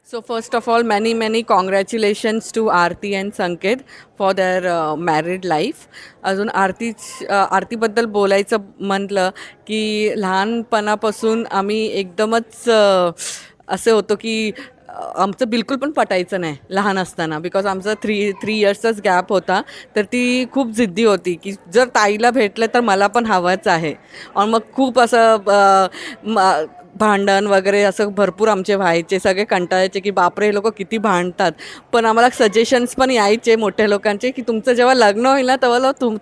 So first of all, many congratulations to Aarti and Sanket for their married life. अजून आरतीबद्दल बोलायचं म्हटलं की लहानपणापासून आम्ही एकदमच असे होतो की आमचं बिलकुल पण पटायचं नाही लहान असताना, बिकॉज आमचा थ्री इयर्सचाच गॅप होता. तर ती खूप जिद्दी होती की जर ताईला भेटलं तर मला पण हवंच आहे. आणि मग खूप असं भांडण वगैरे असं भरपूर आमचे व्हायचे. सगळे कंटाळायचे की बापरे, हे लोक किती भांडतात. पण आम्हाला सजेशन्स पण यायचे मोठ्या लोकांचे की तुमचं जेव्हा लग्न होईल ना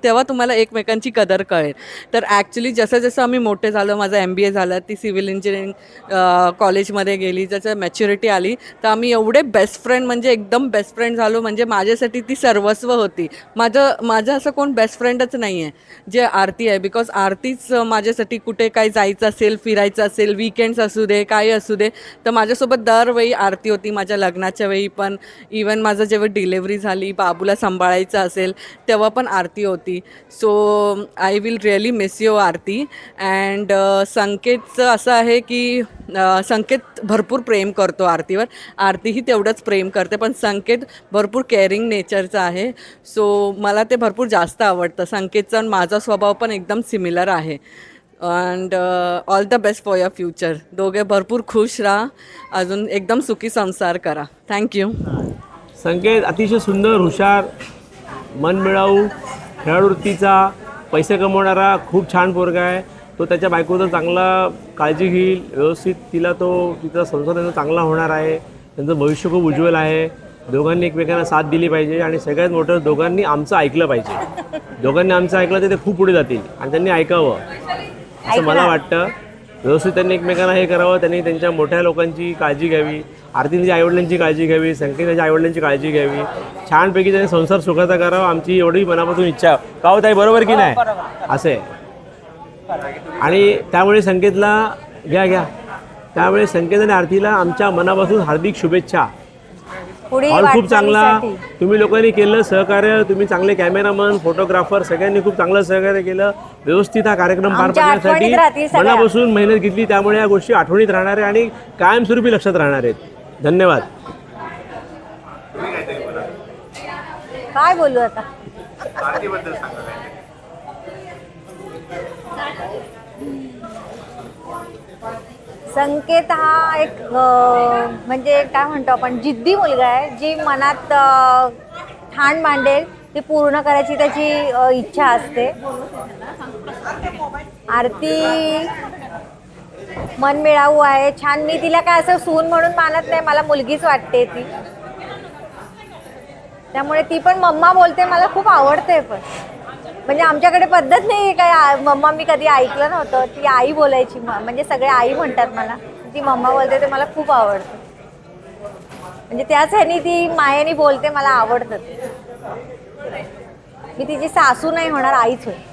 तेव्हा तुम्हाला एकमेकांची कदर कळेल. तर ॲक्च्युली जसं जसं आम्ही मोठे झालो, माझं MBA झालं, ती सिव्हिल इंजिनिअरिंग कॉलेजमध्ये गेली, जसं मॅच्युरिटी आली तर आम्ही एवढे बेस्ट फ्रेंड, म्हणजे एकदम बेस्ट फ्रेंड झालो. म्हणजे माझ्यासाठी ती सर्वस्व होती. माझं असं कोण बेस्ट फ्रेंडच नाही आहे जे आरती आहे. बिकॉज आरतीच माझ्यासाठी कुठे काय जायचं असेल, फिरायचं असेल, वीकेंड्स असू दे, काय असू दे, तर माझ्यासोबत दरवेळी आरती होती. माझ्या लग्नाच्या वेळी पण, इवन माझं जेव्हा डिलेव्हरी झाली, बाबूला सांभाळायचं असेल तेव्हा पण आरती होती. So I will really miss you Aarti. And संकेतचं असं आहे की संकेत भरपूर प्रेम करतो आरतीवर, आरतीही तेवढंच प्रेम करते, पण संकेत भरपूर केअरिंग नेचरचा आहे. सो मला ते भरपूर जास्त आवडतं. संकेतचा आणि माझा स्वभाव पण एकदम सिमिलर आहे. And all the best for your future. दोघे भरपूर खुश राहा, अजून एकदम सुखी संसार करा. थँक्यू. संकेत अतिशय सुंदर, हुशार, मनमिळाऊ, खेळाडूवृत्तीचा, पैसे कमवणारा खूप छान पोरगा आहे. तो त्याच्या बायकोचं चांगला काळजी घेईल, व्यवस्थित तिचा संसार त्यांचा चांगला होणार आहे. त्यांचं भविष्य खूप उज्ज्वल आहे. दोघांनी एकमेकांना साथ दिली पाहिजे आणि सगळ्यात मोठं दोघांनी आमचं ऐकलं पाहिजे. दोघांनी आमचं ऐकलं तर ते खूप पुढे जातील आणि त्यांनी ऐकावं असं मला वाटतं. व्यवस्थित त्यांनी एकमेकांना हे करावं. त्यांनी त्यांच्या मोठ्या लोकांची काळजी घ्यावी, आरतीच्या आईवडिलांची काळजी घ्यावी, संकेताच्या आईवडिलांची काळजी घ्यावी. छानपैकी त्यांनी संसार सुखाचा करावा, आमची एवढी मनापासून इच्छा. का होत आहे, बरोबर की नाही? असं आहे. आणि त्यामुळे संकेतला घ्या त्यामुळे संकेत आणि आरतीला आमच्या मनापासून हार्दिक शुभेच्छा. हॉल खूप चांगला तुम्ही लोकांनी केलं सहकार्य. तुम्ही चांगले कॅमेरामन, फोटोग्राफर सगळ्यांनी खूप चांगलं सहकार्य केलं. व्यवस्थित हा कार्यक्रम पार पाडण्यासाठी मनापासून मेहनत घेतली. त्यामुळे या गोष्टी आठवणीत राहणार आहे आणि कायमस्वरूपी लक्षात राहणार आहेत. धन्यवाद. काय बोलू आता? संकेत हा एक म्हणजे काय म्हणतो आपण, जिद्दी मुलगा आहे. जी मनात ठाण मांडेल ती पूर्ण करायची त्याची इच्छा असते. आरती मनमिळाऊ आहे, छान. मी तिला काय असं सून म्हणून मानत नाही, मला मुलगीच वाटते ती. त्यामुळे ती पण मम्मा बोलते, मला खूप आवडते. पण म्हणजे आमच्याकडे पद्धत नाही काय मम्मा, मी कधी ऐकलं नव्हतं. ती आई बोलायची, म्हणजे सगळे आई म्हणतात मला. ती मम्मा बोलते ते मला खूप आवडतं. म्हणजे त्याच ह्यानी ती मायेनी बोलते, मला आवडतं. मी तिची सासू नाही होणार, आईच होईल.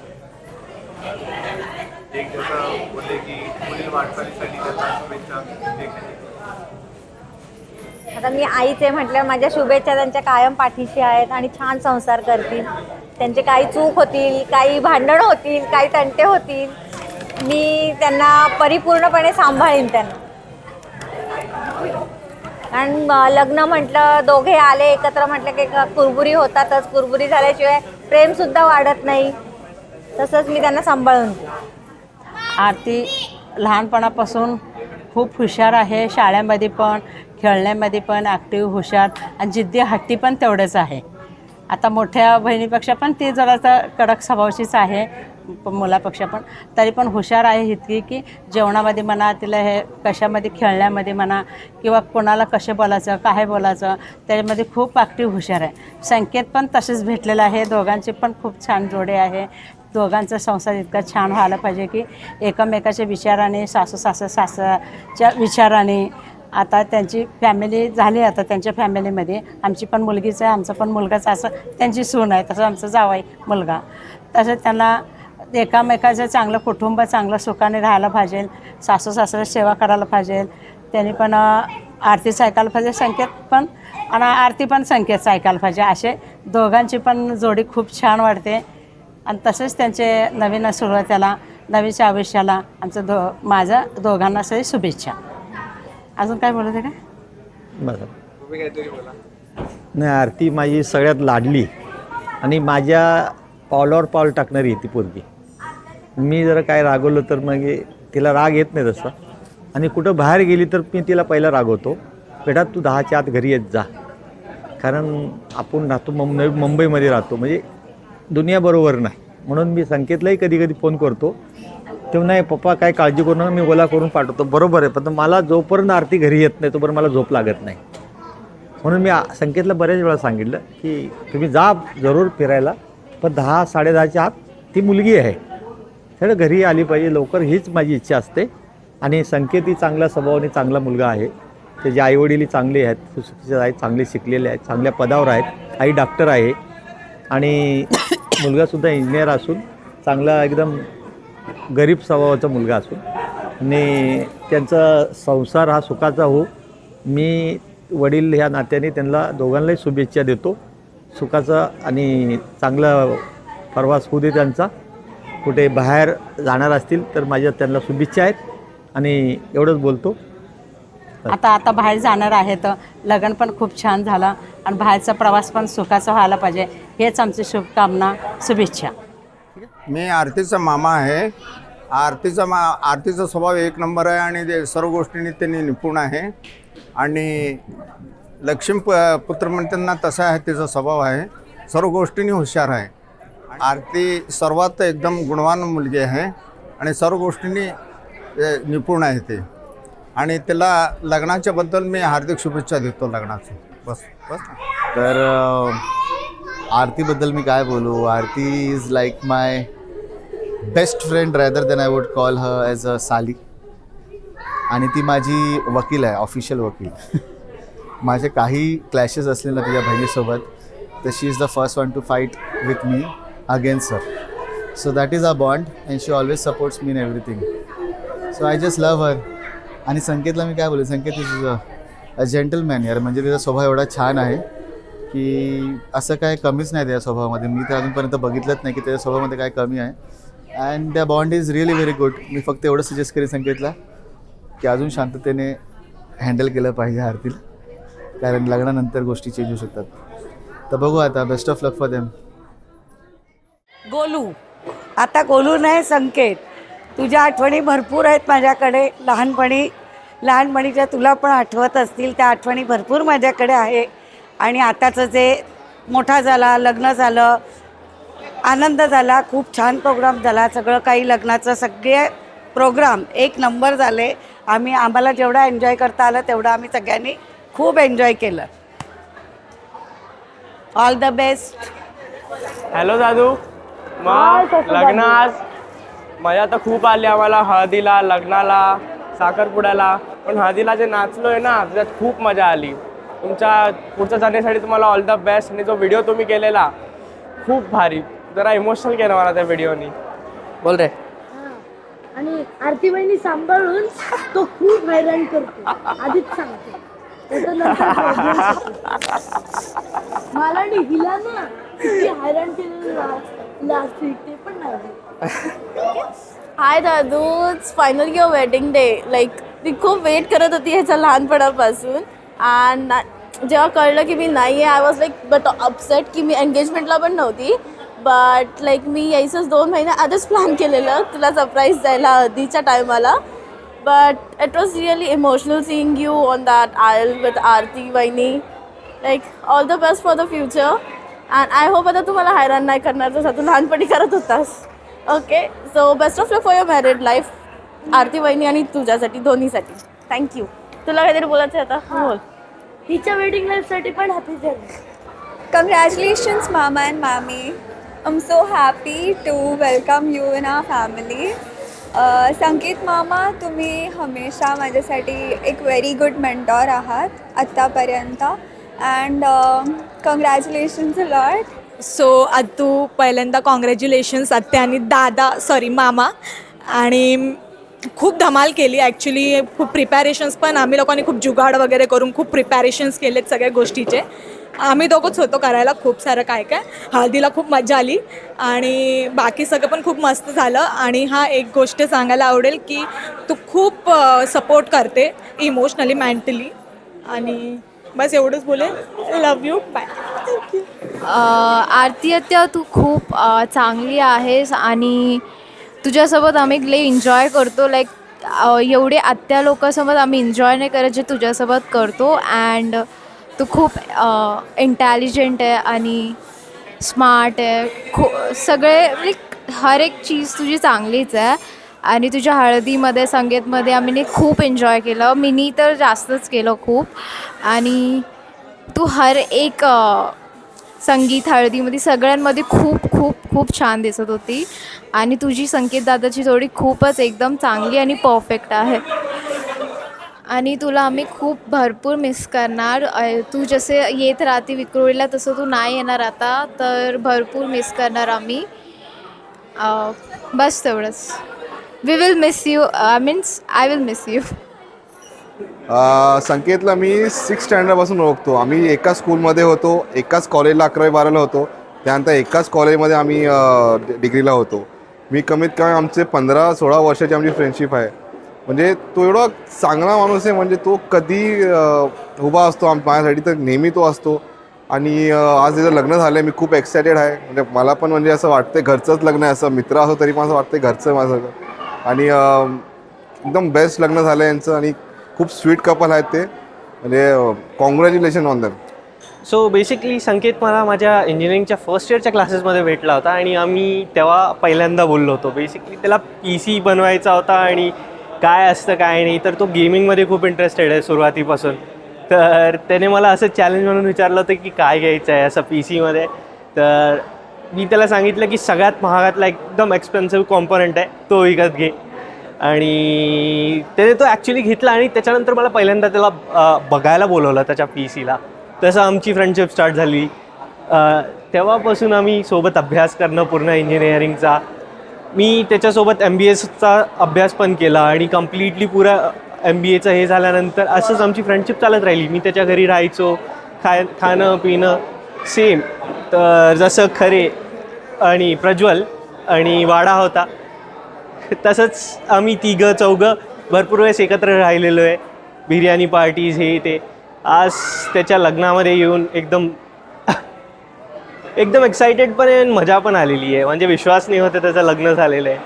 आता मी आईच आहे म्हटलं, माझ्या शुभेच्छा त्यांच्या कायम पाठीशी आहेत आणि छान संसार करतील. त्यांचे काही चूक होतील, काही भांडणं होतील, काही तंटे होतील, मी त्यांना परिपूर्णपणे सांभाळीन त्यांना. कारण लग्न म्हटलं, दोघे आले एकत्र म्हटलं की कुरबुरी होतातच. कुरबुरी झाल्याशिवाय प्रेमसुद्धा वाढत नाही. तसंच मी त्यांना सांभाळून. आरती लहानपणापासून खूप हुशार आहे. शाळेमध्ये पण, खेळण्यामध्ये पण ॲक्टिव्ह, हुशार आणि जिद्दी, हट्टी पण तेवढंच आहे. आता मोठ्या बहिणीपेक्षा पण ती जरासा कडक स्वभावाचीच आहे, मुलापेक्षा पण. तरी पण हुशार आहे इतकी की जेवणामध्ये म्हणा, तिला हे कशामध्ये, खेळण्यामध्ये म्हणा, किंवा कोणाला कसे बोलायचं, काय बोलायचं, त्याच्यामध्ये खूप ॲक्टिव्ह, हुशार आहे. संकेत पण तसेच भेटलेलं आहे. दोघांची पण खूप छान जोडी आहे. दोघांचा संसार इतका छान व्हायला पाहिजे की एकमेकाच्या विचाराने, सासूच्या विचाराने. आता त्यांची फॅमिली झाली, आता त्यांच्या फॅमिलीमध्ये आमची पण मुलगीच आहे, आमचा पण मुलगाच, असं त्यांची सून आहे, तसं आमचं जावई मुलगा. तसं त्यांना एकामेकाचं चांगलं कुटुंब, चांगलं सुखाने राहायला पाहिजे. सासूला सेवा करायला पाहिजे. त्यांनी पण आरतीचं ऐकायला पाहिजे, संकेत पण, आणि आरती पण संकेतचं ऐकायला पाहिजे. असे दोघांची पण जोडी खूप छान वाटते. आणि तसेच त्यांचे नवीन सुरुवातीला, नवीनच्या आयुष्याला माझ्या दोघांना सगळी शुभेच्छा. अजून काय बोलत आहे का? बरं. नाही, आरती माझी सगळ्यात लाडली आणि माझ्या पावलावर पाऊल टाकणारी ती पोरगी. मी जरा काय रागवलं तर मग तिला राग येत नाही तसा, आणि कुठं बाहेर गेली तर मी तिला पहिला रागवतो, बेटा तू 10च्या आत घरी येत जा, कारण आपण राहतो मुंबईमध्ये राहतो, म्हणजे दुनिया बरोबर नाही. म्हणून मी संकेतलाही कधी कधी फोन करतो, तेव्हा नाही पप्पा काय काळजी करू नका, मी ओला करून पाठवतो. बरोबर आहे, पण मला जोपर्यंत आरती घरी येत नाही तोपर्यंत मला झोप लागत नाही. म्हणून मी संकेतला बऱ्याच वेळा सांगितलं की तुम्ही जा जरूर फिरायला, पण 10-10:30च्या आत ती मुलगी आहे त्याला घरी आली पाहिजे लवकर, हीच माझी इच्छा असते. आणि संकेत ही चांगल्या स्वभावाने चांगला मुलगा आहे, त्याचे आईवडीलही चांगले आहेत, सुशिक्षित आहेत, चांगले शिकलेले आहेत, चांगल्या पदावर आहेत, आई डॉक्टर आहे आणि मुलगासुद्धा इंजिनियर असून चांगला एकदम गरीब स्वभावाचा मुलगा असून, आणि त्यांचा संसार हा सुखाचा हो. मी वडील ह्या नात्याने त्यांना दोघांनाही शुभेच्छा देतो सुखाचा, आणि चांगला प्रवास होऊ दे त्यांचा. कुठे बाहेर जाणार असतील तर माझ्या त्यांना शुभेच्छा आहेत, आणि एवढंच बोलतो. आता बाहेर जाणार आहे तर लग्न पण खूप छान झालं आणि बाहेरचा प्रवास पण सुखाचा व्हायला पाहिजे, हेच आमची शुभकामना, शुभेच्छा. मी आरतीचा मामा आहे. आरतीचा स्वभाव एक नंबर आहे आणि ते सर्व गोष्टींनी त्यांनी निपुण आहे, आणि पुत्र म्हणताना तसा आहे तिचा स्वभाव आहे, सर्व गोष्टींनी हुशार आहे. आरती सर्वात एकदम गुणवान मुलगी आहे आणि सर्व गोष्टींनी निपुण आहे ते, आणि त्याला लग्नाच्याबद्दल मी हार्दिक शुभेच्छा देतो लग्नाची. बस बस. तर आरतीबद्दल मी काय बोलू. Aarti is like my best friend rather than I would call her as a साली. आणि ती माझी वकील आहे, ऑफिशियल वकील. माझे काही क्लॅशेस असले ना तिच्या बहिणीसोबत, तर she is the first one to fight with me against her. So that is a bond and she always supports me in everything. So I just love her. आणि संकेतला मी काय बोलू, संकेत इज अ जेंटलमॅन यार, म्हणजे तिचा स्वभाव एवढा छान आहे की असं काय कमीच नाही त्याच्या स्वभावामध्ये. मी तर अजूनपर्यंत बघितलंच नाही की त्याच्या स्वभावामध्ये काय कमी आहे. And the bond is really very good. मी फक्त एवढं सजेस्ट करेन संकेतला की अजून शांततेने हँडल केलं पाहिजे आरतीला, कारण लग्नानंतर गोष्टी चेंज होऊ शकतात. तर बघू आता. Best of luck for them. Golu, आता गोलू नाही संकेत, तुझ्या आठवणी भरपूर आहेत माझ्याकडे. लहानपणीच्या तुला पण आठवत असतील, त्या आठवणी भरपूर माझ्याकडे आहे. आणि आताचं जे मोठा झाला, लग्न झालं, आनंद झाला, खूप छान प्रोग्राम झाला. सगळं काही लग्नाचं सगळे प्रोग्राम एक नंबर झाले. आम्हाला जेवढा एन्जॉय करता आलं तेवढं आम्ही सगळ्यांनी खूप एन्जॉय केलं. All the best. हॅलो दादू. मग लग्न आज मजा तर खूप आली आम्हाला, हळदीला, लग्नाला, साखरपुड्याला. पण हळदीला जे नाचलो आहे ना त्याच्यात खूप मजा आली. तुमच्या पुढच्या जाण्यासाठी तुम्हाला ऑल द बेस्ट. आणि जो व्हिडिओ तुम्ही केलेला खूप भारी, जरा इमोशनल केलं मला त्या व्हिडिओनी. बोल रे. आणि आरती बहिणी सांभाळून तो खूप हैराण करतो, आधीच सांगतो. मला आणि हिला ना किती हैराण केलेलं लास्ट वीक, ते पण नाही. हाय दादू, it's final your wedding day. Like ती खूप वेट करत होती ह्याचा लहानपणापासून. आणि जेव्हा कळलं की मी नाही आहे, I was like but upset की मी एंगेजमेंटला पण नव्हती. बट लाईक मी यायचंच 2 महिने आधीच प्लॅन केलेलं तुला सरप्राईज द्यायला हळदीच्या टायमाला. But it was really emotional seeing you on that aisle with Aarti वहिनी. Like all the best for the future. And I hope आता तुम्हाला हैराण नाही करणार जसं तू लहानपणी करत होतास. Okay, so best of luck for your married life, Aarti वहिनी आणि तुझ्यासाठी, दोन्हीसाठी. थँक्यू. तुला काहीतरी बोलायचं आहे आता, बोल. तिच्या वेडिंग लाईफसाठी पण happy journey. Congratulations, Mama and Mami. I'm so happy to welcome you in our family. संकेत मामा, तुम्ही हमेशा माझ्यासाठी एक व्हेरी गुड मेंटॉर आहात आत्तापर्यंत. And congratulations a lot. So तू पहिल्यांदा कॉंग्रॅच्युलेशन्स आत्या आणि मामा. आणि खूप धमाल केली ॲक्च्युली. खूप प्रिपॅरेशन्स पण आम्ही लोकांनी खूप जुगाड वगैरे करून खूप प्रिपॅरेशन्स केलेत सगळ्या गोष्टीचे. आम्ही दोघंच होतो करायला खूप सारं काय काय. हळदीला खूप मजा आली आणि बाकी सगळं पण खूप मस्त झालं. आणि एक गोष्ट सांगायला आवडेल की तू खूप सपोर्ट करते इमोशनली, मेंटली. आणि बस एवढंच बोलेन. लव यू, बाय. थँक्यू. आरती आत्या तू खूप चांगली आहेस आणि तुझ्यासोबत आम्ही लई एन्जॉय करतो. लाईक एवढे आत्या लोकांसोबत आम्ही एन्जॉय नाही करत जे तुझ्यासोबत करतो. अँड तू खूप इंटॅलिजंट आहे आणि स्मार्ट आहे. सगळे लाईक हर एक चीज तुझी चांगलीच आहे. आणि तुझ्या हळदीमध्ये संगीतमध्ये आम्ही खूप एन्जॉय केलं. मिनी तर जास्तच केलं खूप. आणि तू हर एक संगीत हळदीमध्ये सगळ्यांमध्ये खूप खूप खूप छान दिसत होती. आणि तुझी संकेत दादाची जोडी खूपच एकदम चांगली आणि परफेक्ट आहे. आणि तुला आम्ही खूप भरपूर मिस करणार. तू जसे येत राहते विक्रोळीला तसं तू नाही येणार आता, तर भरपूर मिस करणार आम्ही. बस तेवढंच. We will miss you. I will miss you. संकेतला मी 6th स्टँडर्डपासून ओळखतो. आम्ही एकाच स्कूलमध्ये होतो, एकाच कॉलेजला 11वी-12वीला होतो. त्यानंतर एकाच कॉलेजमध्ये आम्ही डिग्रीला होतो. मी कमीत कमी आमचे 15-16 वर्षाची आमची फ्रेंडशिप आहे. म्हणजे तो एवढा चांगला माणूस आहे, म्हणजे तो कधी उभा असतो माझ्यासाठी, तर नेहमी तो असतो. आणि आज त्याचं लग्न झालं आहे, मी खूप एक्सायटेड आहे. म्हणजे मला पण म्हणजे असं वाटतं घरचंच लग्न आहे, असं मित्र असो तरी पण असं वाटतं घरचं माझं. आणि एकदम बेस्ट लग्न झालं आहे यांचं आणि खूप स्वीट कपल आहेत ते. म्हणजे congratulations on them. So basically Sanket मला माझ्या इंजिनिअरिंगच्या फर्स्ट इयरच्या क्लासेसमध्ये भेटला होता आणि आम्ही तेव्हा पहिल्यांदा बोललो होतो. बेसिकली त्याला PC बनवायचा होता आणि काय असतं काय नाही, तर तो गेमिंगमध्ये खूप इंटरेस्टेड आहे सुरुवातीपासून. तर त्याने मला असं चॅलेंज म्हणून विचारलं होतं की काय घ्यायचं आहे असं PCमध्ये. तर मी त्याला सांगितलं की सगळ्यात महागातला एकदम एक्सपेन्सिव्ह कॉम्पोनंट आहे तो विकत घे. आणि त्याने तो ॲक्च्युली घेतला आणि त्याच्यानंतर मला पहिल्यांदा त्याला बघायला बोलवलं त्याच्या PCला. तसं आमची फ्रेंडशिप स्टार्ट झाली. तेव्हापासून आम्ही सोबत अभ्यास करणं पूर्ण इंजिनिअरिंगचा. मी त्याच्यासोबत MBAचा अभ्यास पण केला आणि कम्प्लिटली पुरा MBAचं हे झाल्यानंतर असंच आमची फ्रेंडशिप चालत राहिली. मी त्याच्या घरी राहायचो, खाणं पिणं सेम. तर जसं खरे आणि प्रज्वल आणि वाडा होता तसंच आम्ही तिघं चौघं भरपूर वेळेस एकत्र राहिलेलो आहे. बिर्याणी पार्टीज हे ते. आज त्याच्या लग्नामध्ये येऊन एकदम एक्सायटेड पण आहे आणि मजा पण आलेली आहे. म्हणजे विश्वास नाही होतं त्याचं लग्न झालेलं आहे.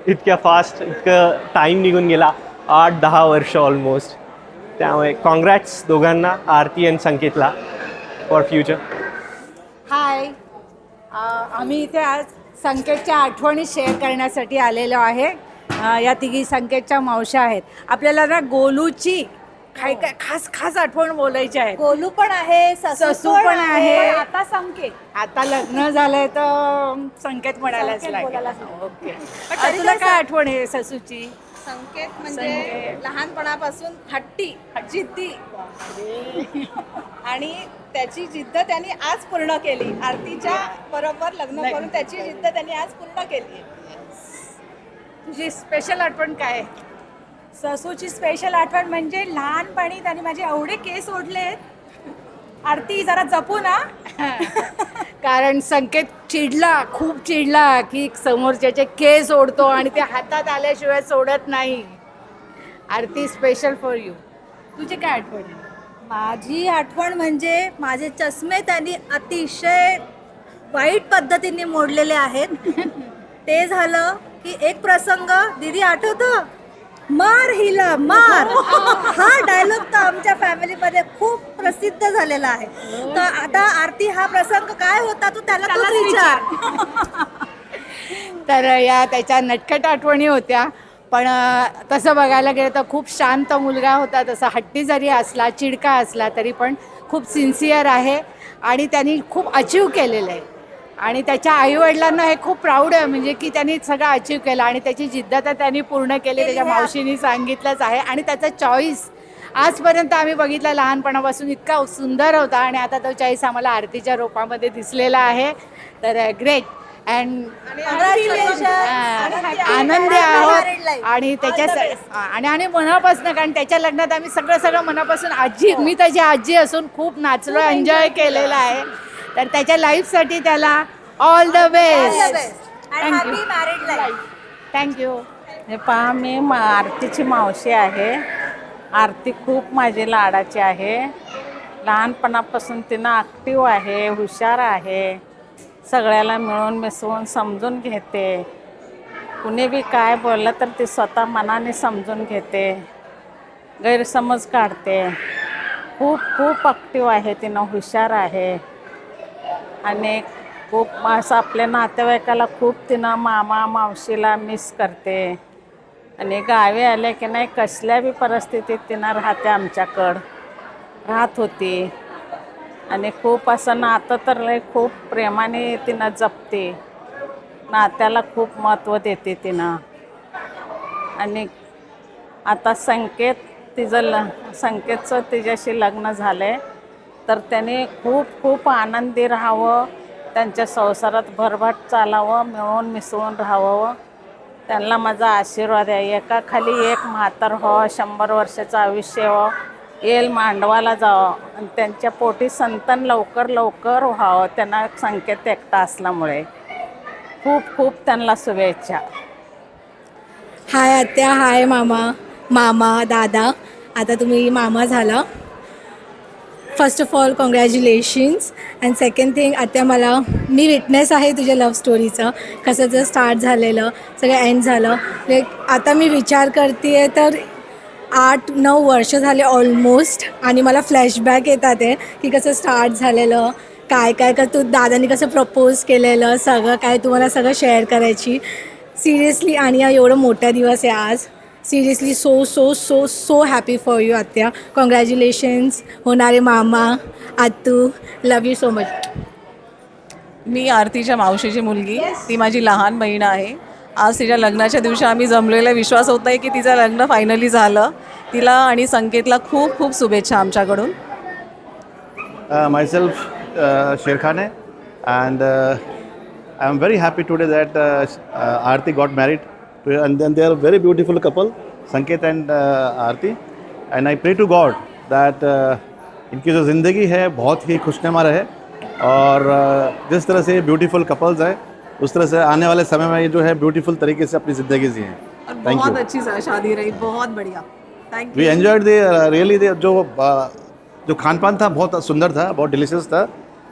इतक्या फास्ट इतकं टाईम निघून गेला, 8-10 वर्ष ऑलमोस्ट. त्यामुळे कॉंग्रॅट्स दोघांना, आरती आणि संकेतला, फॉर फ्युचर. हाय, आम्ही इथे आज संकेतच्या आठवणी शेअर करण्यासाठी आलेलो आहे. या तिघी संकेतच्या मावश्या आहेत. आपल्याला ना गोलूची काय काय खास खास आठवण बोलायची आहे. गोलू पण आहे, ससू पण आहे. आता संकेत. आता लग्न झालंय तर संकेत म्हणायलाच संकेत लागेल. बोलायलाच लागेल. ओके. पण तुला काय आठवण आहे ससूची? संकेत म्हणजे लहानपणापासून हट्टी जिद्दी आणि त्याची जिद्द त्यांनी आज पूर्ण केली. आरतीच्या बरोबर लग्न करून त्याची जिद्द त्यांनी आज पूर्ण केली. तुझी स्पेशल आठवण काय आहे? ससूची स्पेशल आठवण म्हणजे लहानपणी त्यांनी माझे एवढे केस ओढलेत. आरती जरा जपू ना. कारण संकेत चिडला, खूप चिडला की समोरच्याचे केस ओढतो आणि ते हातात आल्याशिवाय सोडत नाही. आरती स्पेशल फॉर यू. तुझी काय आठवण आहे? माझी आठवण म्हणजे माझे चष्मे त्यांनी अतिशय वाईट पद्धतीने मोडलेले आहेत. ते झालं की एक प्रसंग दीदी आठवतं, मार हिला मार. हा डायलॉग तर आमच्या फॅमिलीमध्ये खूप प्रसिद्ध झालेला आहे. तर आता आरती हा प्रसंग काय होता तू त्याला तूच विचार. तर या त्याच्या नटखट आठवणी होत्या. पण तसं बघायला गेलं तर खूप शांत मुलगा होता. तसा हट्टी जरी असला, चिडका असला तरी पण खूप सिन्सिअर आहे आणि त्यांनी खूप अचीव केलेलं आहे. आणि त्याच्या आईवडिलांना हे खूप प्राऊड आहे म्हणजे की त्यांनी सगळं अचीव केलं आणि त्याची जिद्द तर त्यांनी पूर्ण केली. त्याच्या मावशीने सांगितलंच आहे. आणि त्याचा चॉईस आजपर्यंत आम्ही बघितला लहानपणापासून इतका सुंदर होता आणि आता तो चॉईस आम्हाला आरतीच्या रूपामध्ये दिसलेला आहे. तर ग्रेट अँड आनंदी आहोत. आणि त्याच्या आणि मनापासून, कारण त्याच्या लग्नात आम्ही सगळं मनापासून मी त्याची आजी असून खूप नाचलो, एन्जॉय केलेलं आहे. तर त्याच्या लाईफसाठी त्याला all the best. Thank you. Thank you. हे पहा, मी आरतीची मावशी आहे आरती खूप माझी लाडाची आहे. लहानपणापासून तिनं ॲक्टिव्ह आहे, हुशार आहे, सगळ्याला मिळून मिसळून समजून घेते. कुणी बी काय बोललं तर ती स्वतः मनाने समजून घेते, गैरसमज काढते. खूप खूप ॲक्टिव्ह आहे, तिनं हुशार आहे. आणि खूप असं आपल्या नातेवाईकाला खूप तिनं मामा मावशीला मिस करते. आणि गावी आले की नाही कसल्या बी परिस्थितीत तिनं राहते, आमच्याकडं राहत होती. आणि खूप असं नातं तर लय खूप प्रेमाने तिनं जपते, नात्याला खूप महत्त्व देते तिनं. आणि आता संकेतचं तिच्याशी लग्न झालं आहे, तर त्याने खूप खूप आनंदी राहावं, त्यांच्या संसारात भरभट चालावं, मिळून मिसळून राहावं. त्यांना माझा आशीर्वाद आहे. एकाखाली एक म्हातार हो, 100 वर्षाचं आयुष्य हो, येल मांडवाला जावं आणि त्यांच्या पोटी संतान लवकर लवकर व्हावं. त्यांना संकेत एकटा असल्यामुळे खूप खूप त्यांना शुभेच्छा. हाय आत्या, हाय मामा दादा, आता तुम्ही मामा झाला. First of all congratulations. And second thing, आत्या मी विटनेस आहे तुझ्या लव्ह स्टोरीचं, कसं जर स्टार्ट झालेलं सगळं एंड झालं. आता मी विचार करते आहे तर 8-9 वर्ष झाले ऑलमोस्ट, आणि मला फ्लॅशबॅक येतात आहे की कसं स्टार्ट झालेलं, काय तू दादानी कसं प्रपोज केलेलं, सगळं काय तुम्हाला सगळं शेअर करायची सिरियसली. आणि एवढं मोठा दिवस आहे आज. Seriously so happy for you आत्या. कॉंग्रॅच्युलेशन्स होणारे मामा, आतू, लव यू सो मच. मी आरतीच्या मावशीची मुलगी, ती माझी लहान बहीण आहे. आज तिच्या लग्नाच्या दिवशी आम्ही जमलेला, विश्वास होत नाही की तिचं लग्न फायनली झालं. तिला आणि संकेतला खूप खूप शुभेच्छा आमच्याकडून. Myself Sher Khan hai, and I am very happy today that Aarti got married, and then they are a very beautiful couple, Sanket and Aarti, and I pray to God that इनकी जो ज़िंदगी है बहुत ही खुशनुमा रहे, और जिस तरह से ब्यूटीफुल कपल्स हैं उस तरह से आने वाले समय में ये जो है ब्यूटीफुल तरीके से अपनी ज़िंदगी जिएं. Thank you. बहुत अच्छी शादी रही, बहुत बढ़िया. Thank we you. Enjoyed really जो खान पान था बहुत सुंदर था, बहुत डिलिशियस था,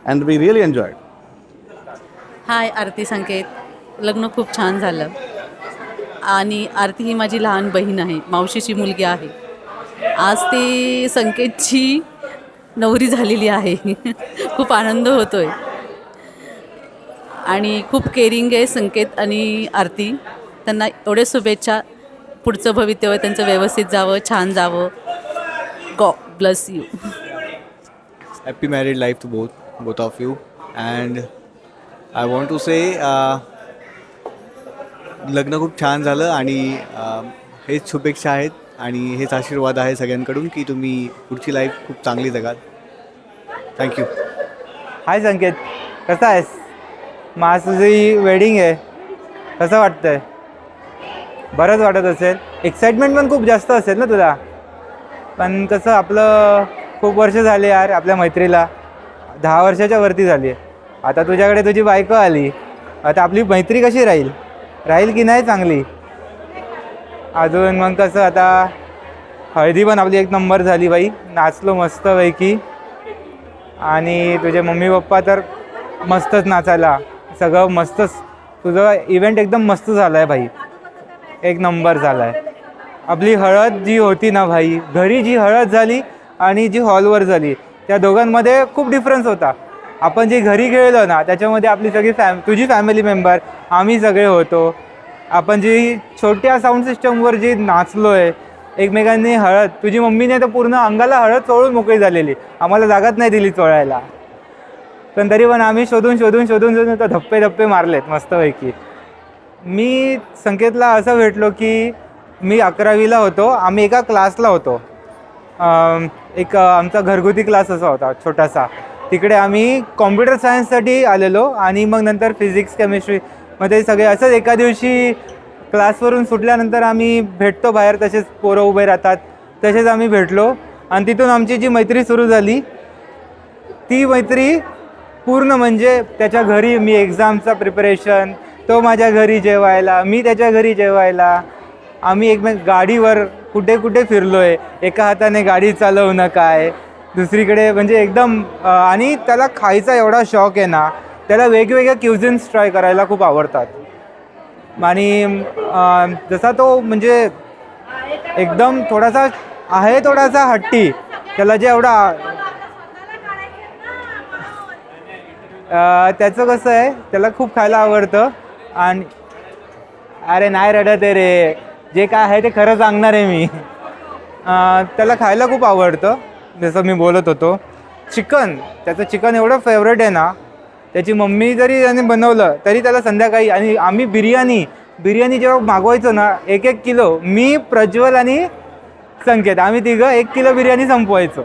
एंड वी रियली एन्जॉयड. हाय आरती, संकेत. लग्न खूप छान झालं. आणि आरती ही माझी लहान बहीण आहे, मावशीची मुलगी आहे. आज ती संकेतची नवरी झालेली आहे. खूप आनंद होतो आहे. आणि खूप केअरिंग आहे संकेत आणि आरती. त्यांना एवढे शुभेच्छा. पुढचं भवितव्य त्यांचं व्यवस्थित जावं, छान जावं. God bless you. Happy married life to both of you, and I want to say लग्न खूप छान झालं, आणि हेच शुभेच्छा आहेत आणि हेच आशीर्वाद आहे सगळ्यांकडून की तुम्ही पुढची लाईफ खूप चांगली जगाल. थँक्यू. हाय संकेत, कसा आहेस? मग आज तुझी वेडिंग आहे, कसं वाटतंय? बरंच वाटत असेल, एक्साइटमेंट पण खूप जास्त असेल ना तुला. पण कसं आपलं खूप वर्ष झाले यार आपल्या मैत्रीला, 10 वर्षाच्या वरती झाली आहे. आता तुझ्याकडे तुझी बायको आली, आता आपली मैत्री कशी राहील की नाही चांगली? अजून मग कसं आता हळदी पण आपली 1 नंबर झाली बाई, नाचलो मस्तपैकी. आणि तुझे मम्मी पप्पा तर मस्तच नाचायला, सगळं मस्तच. तुझं इव्हेंट एकदम मस्त झाला आहे भाई, 1 नंबर झाला आहे. आपली हळद जी होती ना भाई, घरी जी हळद झाली आणि जी हॉलवर झाली, त्या दोघांमध्ये खूप डिफरन्स होता. आपण जी घरी खेळलो ना त्याच्यामध्ये आपली सगळी तुझी फॅमिली मेंबर, आम्ही सगळे होतो. आपण जी छोट्या साऊंड सिस्टमवर जी नाचलो आहे एकमेकांनी, हळद तुझी मम्मीने तर पूर्ण अंगाला हळद चोळून मोकळी झालेली, आम्हाला जागाच नाही दिली चोळायला. पण तरी पण आम्ही शोधून तर धप्पे मारलेत मस्तपैकी. मी संकेतला असं भेटलो की मी 11वीला होतो, आम्ही एका क्लासला होतो. एक आमचा घरगुती क्लास असा होता छोटासा. तिकडे आम्ही कॉम्प्युटर सायन्ससाठी आलेलो, आणि मग नंतर फिजिक्स केमिस्ट्रीमध्ये सगळे असंच एका दिवशी क्लासवरून सुटल्यानंतर आम्ही भेटतो बाहेर, तसेच पोरं उभे राहतात तसेच आम्ही भेटलो. आणि तिथून आमची जी मैत्री सुरू झाली, ती मैत्री पूर्ण म्हणजे त्याच्या घरी मी एक्झामचा प्रिपरेशन, तो माझ्या घरी जेवायला, मी त्याच्या घरी जेवायला, आम्ही गाडीवर कुठे कुठे फिरलो आहे. एका हाताने गाडी चालवणं काय, दुसरीकडे म्हणजे एकदम आणि त्याला खायचा एवढा शौक आहे ना, त्याला वेगवेगळ्या क्युझिन्स ट्राय करायला खूप आवडतात. आणि जसा तो म्हणजे एकदम थोडासा हट्टी, त्याला जे एवढा त्याचं कसं आहे, त्याला खूप खायला आवडतं. आणि अरे नाही रडत आहे रे, जे काय आहे ते खरं सांगणार आहे मी. त्याला खायला खूप आवडतं, जसं मी बोलत होतो. त्याचं चिकन एवढं फेवरेट आहे ना, त्याची मम्मी जरी त्याने बनवलं तरी त्याला संध्याकाळी. आणि आम्ही बिर्याणी जेव्हा मागवायचो ना 1-1 किलो, मी प्रज्वल आणि संकेत आम्ही तिघं 1 किलो बिर्याणी संपवायचो.